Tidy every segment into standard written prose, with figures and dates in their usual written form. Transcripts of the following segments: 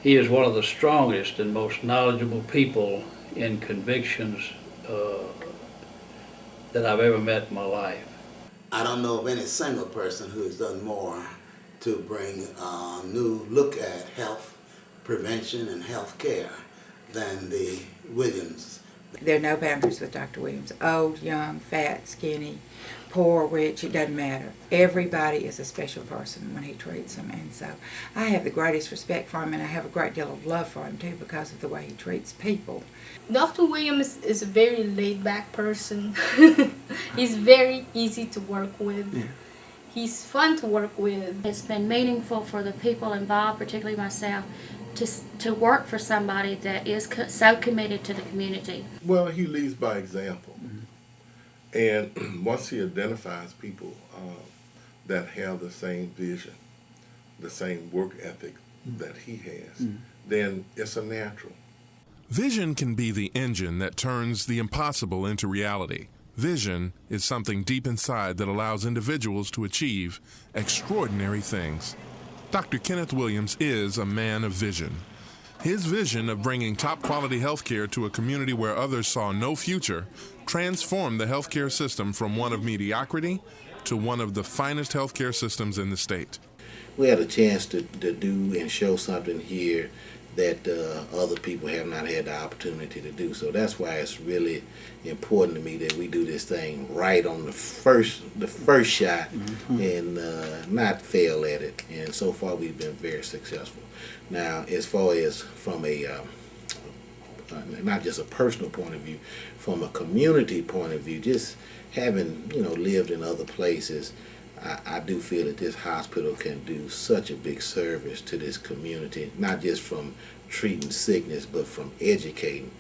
He is one of the strongest and most knowledgeable people in convictions that I've ever met in my life. I don't know of any single person who has done more to bring a new look at health prevention and health care than the Williams. There are no boundaries with Dr. Williams. Old, young, fat, skinny, poor, rich, it doesn't matter. Everybody is a special person when he treats them. And so I have the greatest respect for him, and I have a great deal of love for him too because of the way he treats people. Dr. Williams is a very laid-back person. He's very easy to work with. Yeah. He's fun to work with. It's been meaningful for the people involved, particularly myself, to work for somebody that is so committed to the community. Well, he leads by example. And once he identifies people that have the same vision, the same work ethic that he has, then it's a natural. Vision can be the engine that turns the impossible into reality. Vision is something deep inside that allows individuals to achieve extraordinary things. Dr. Kenneth Williams is a man of vision. His vision of bringing top-quality healthcare to a community where others saw no future transformed the healthcare system from one of mediocrity to one of the finest healthcare systems in the state. We had a chance to do and show something here that other people have not had the opportunity to do. So that's why it's really important to me that we do this thing right on the first shot and not fail at it. And so far we've been very successful. Now, as far as from a not just a personal point of view, from a community point of view, just having lived in other places, I do feel that this hospital can do such a big service to this community, not just from treating sickness, but from educating.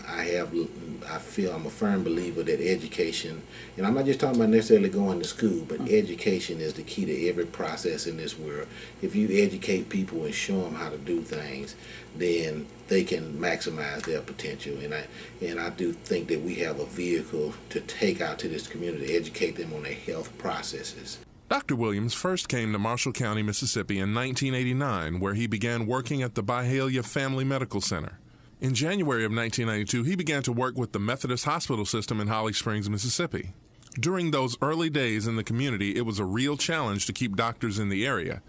I feel I'm a firm believer that education, and I'm not just talking about necessarily going to school, but education is the key to every process in this world. If you educate people and show them how to do things, then they can maximize their potential. And I do think that we have a vehicle to take out to this community, educate them on their health processes. Dr. Williams first came to Marshall County, Mississippi in 1989, where he began working at the Byhalia Family Medical Center. In January of 1992, he began to work with the Methodist Hospital System in Holly Springs, Mississippi. During those early days in the community, it was a real challenge to keep doctors in the area.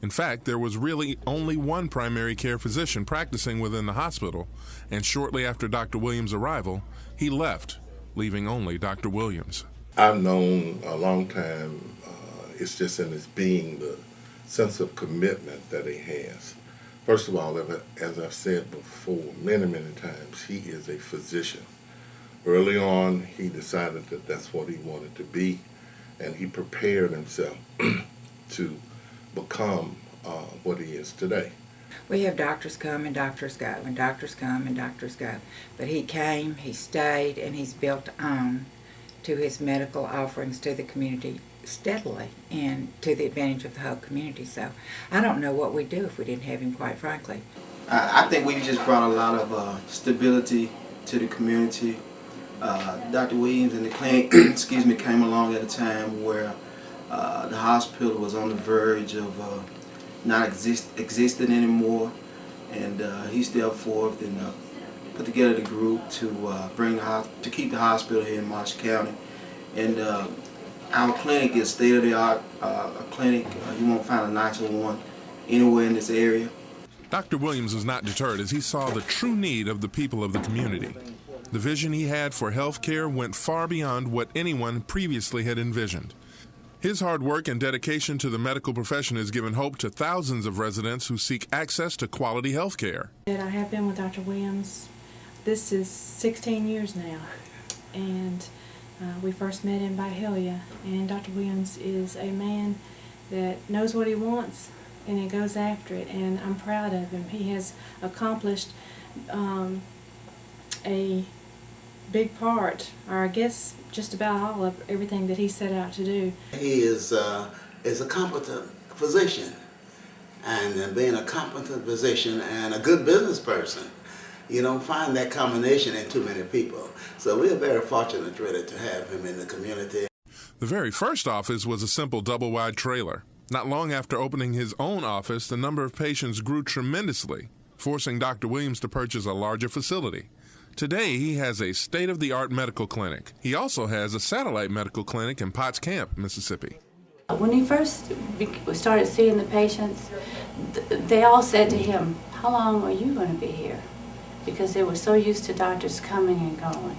In fact, there was really only one primary care physician practicing within the hospital, and shortly after Dr. Williams' arrival, he left, leaving only Dr. Williams. I've known a long time, it's just in his being, the sense of commitment that he has. First of all, as I've said before many times, he is a physician. Early on, he decided that that's what he wanted to be, and he prepared himself to become what he is today. We have doctors come and doctors go, and doctors come and doctors go. But he came, he stayed, and he's built on to his medical offerings to the community steadily and to the advantage of the whole community. So I don't know what we'd do if we didn't have him, quite frankly. I think we just brought a lot of stability to the community. Dr. Williams and the clinic came along at a time where the hospital was on the verge of not existing anymore, and he stepped forth and put together the group to keep the hospital here in Marshall County. And our clinic is state-of-the-art clinic. You won't find a nicer one anywhere in this area. Dr. Williams was not deterred as he saw the true need of the people of the community. The vision he had for health care went far beyond what anyone previously had envisioned. His hard work and dedication to the medical profession has given hope to thousands of residents who seek access to quality health care. I have been with Dr. Williams. This is 16 years now, and we first met in Byhalia, and Dr. Williams is a man that knows what he wants and he goes after it, and I'm proud of him. He has accomplished a big part, or I guess just about all of everything that he set out to do. He is a competent physician, and being a competent physician and a good business person, you don't find that combination in too many people. So we are very fortunate, really, to have him in the community. The very first office was a simple double-wide trailer. Not long after opening his own office, the number of patients grew tremendously, forcing Dr. Williams to purchase a larger facility. Today, he has a state-of-the-art medical clinic. He also has a satellite medical clinic in Potts Camp, Mississippi. When he first started seeing the patients, they all said to him, "How long are you going to be here?" Because they were so used to doctors coming and going.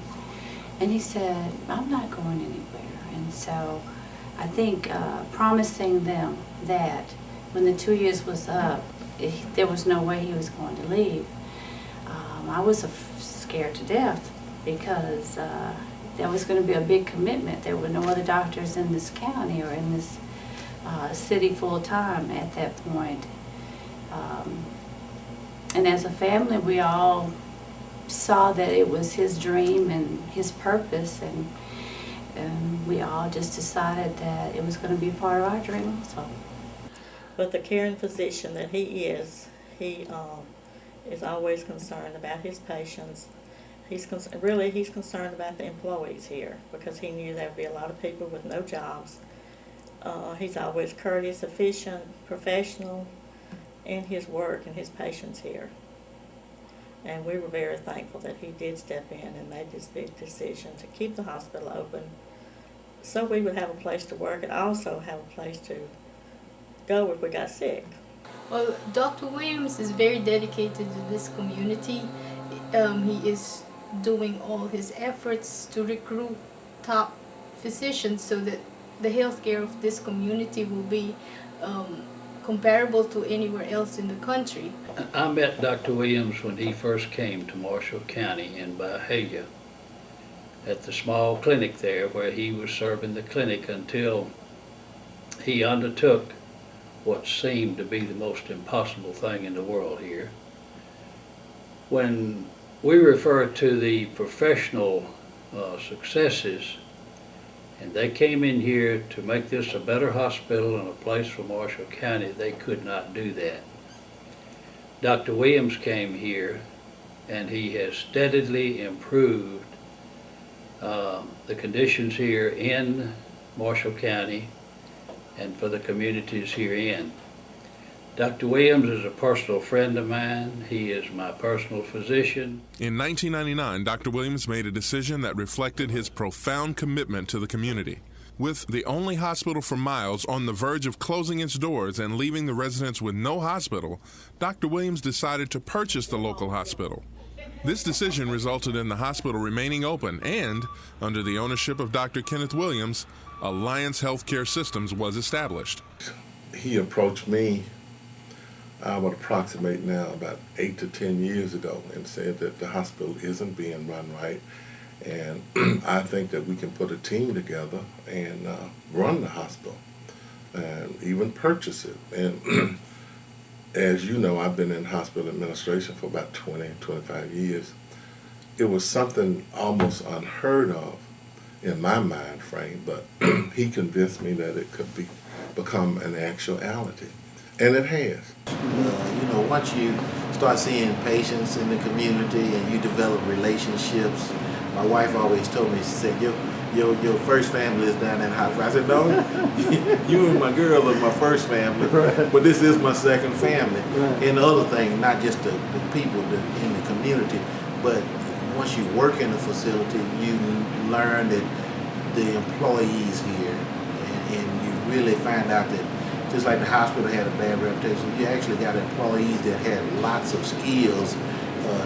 And he said, "I'm not going anywhere." And so I think promising them that when the 2 years was up, there was no way he was going to leave. I was scared to death because that was going to be a big commitment. There were no other doctors in this county or in this city full time at that point. And as a family, we all saw that it was his dream and his purpose, and we all just decided that it was going to be part of our dream also. But the caring physician that he is always concerned about his patients. He's concerned about the employees here because he knew there would be a lot of people with no jobs. He's always courteous, efficient, professional in his work and his patients here. And we were very thankful that he did step in and made this big decision to keep the hospital open so we would have a place to work and also have a place to go if we got sick. Well, Dr. Williams is very dedicated to this community. He is doing all his efforts to recruit top physicians so that the healthcare of this community will be comparable to anywhere else in the country. I met Dr. Williams when he first came to Marshall County in Byhalia at the small clinic there where he was serving the clinic until he undertook what seemed to be the most impossible thing in the world here. When we refer to the professional successes, and they came in here to make this a better hospital and a place for Marshall County, they could not do that. Dr. Williams came here and he has steadily improved the conditions here in Marshall County and for the communities herein. Dr. Williams is a personal friend of mine. He is my personal physician. In 1999, Dr. Williams made a decision that reflected his profound commitment to the community. With the only hospital for miles on the verge of closing its doors and leaving the residents with no hospital, Dr. Williams decided to purchase the local hospital. This decision resulted in the hospital remaining open and, under the ownership of Dr. Kenneth Williams, Alliance Healthcare Systems was established. He approached me, I would approximate now about 8 to 10 years ago, and said that the hospital isn't being run right, and I think that we can put a team together and run the hospital and even purchase it. And as you know, I've been in hospital administration for about 20, 25 years. It was something almost unheard of in my mind frame, but he convinced me that it could become an actuality, and it has. Once you start seeing patients in the community and you develop relationships, my wife always told me, she said, your first family is down in the hospital. I said, no, you and my girl are my first family, but this is my second family. And the other thing, not just the people in the community, but once you work in the facility, you learn that the employees here, and you really find out that just like the hospital had a bad reputation, you actually got employees that had lots of skills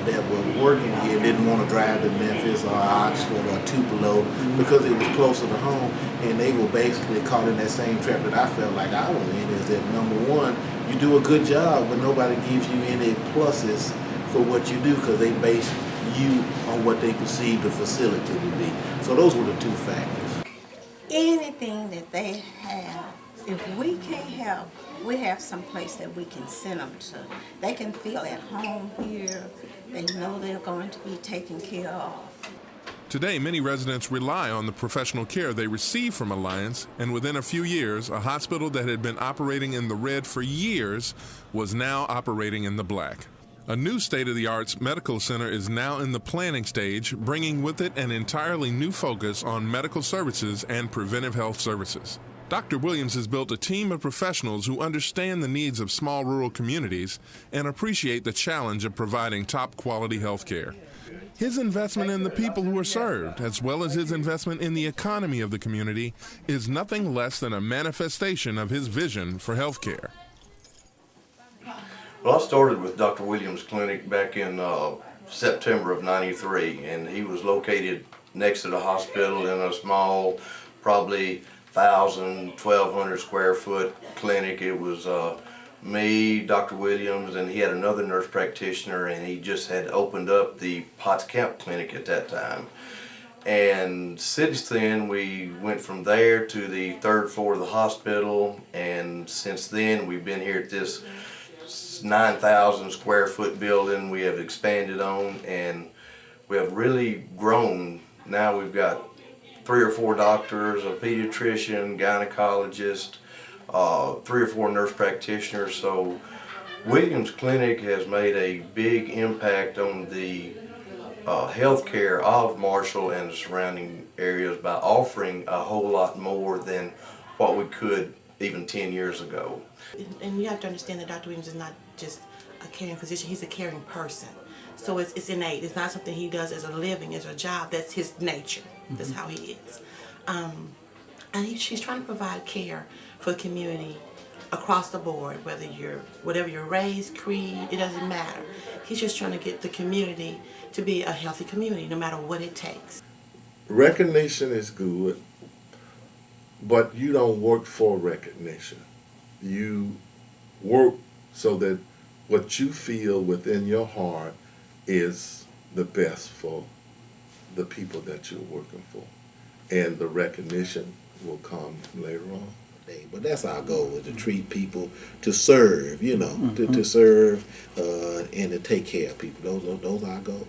that were working here, didn't want to drive to Memphis or Oxford or Tupelo because it was closer to home, and they were basically caught in that same trap that I felt like I was in, is that number one, you do a good job, but nobody gives you any pluses for what you do because they base you on what they perceive the facility to be. So those were the two factors. Anything that they have, if we can't help, we have some place that we can send them to. They can feel at home here. They know they're going to be taken care of. Today, many residents rely on the professional care they receive from Alliance, and within a few years, a hospital that had been operating in the red for years was now operating in the black. A new state-of-the-art medical center is now in the planning stage, bringing with it an entirely new focus on medical services and preventive health services. Dr. Williams has built a team of professionals who understand the needs of small rural communities and appreciate the challenge of providing top-quality health care. His investment in the people who are served, as well as his investment in the economy of the community, is nothing less than a manifestation of his vision for health care. Well, I started with Dr. Williams' clinic back in September of '93, and he was located next to the hospital in a small, probably 1,000, 1,200 square foot clinic. It was me, Dr. Williams, and he had another nurse practitioner, and he just had opened up the Potts Camp Clinic at that time. And since then, we went from there to the 3rd floor of the hospital, and since then, we've been here at this 9,000 square foot building we have expanded on, and we have really grown. Now we've got 3 or 4 doctors, a pediatrician, gynecologist, 3 or 4 nurse practitioners. So Williams Clinic has made a big impact on the health care of Marshall and the surrounding areas by offering a whole lot more than what we could even 10 years ago. And you have to understand that Dr. Williams is not just a caring physician, he's a caring person. So it's innate. It's not something he does as a living, as a job. That's his nature. That's how he is. And she's trying to provide care for the community across the board, whatever your race, creed, it doesn't matter. He's just trying to get the community to be a healthy community, no matter what it takes. Recognition is good, but you don't work for recognition. You work so that what you feel within your heart is the best for the people that you're working for. And the recognition will come later on. But that's our goal, is to treat people, to serve, to serve and to take care of people. Those are our goals.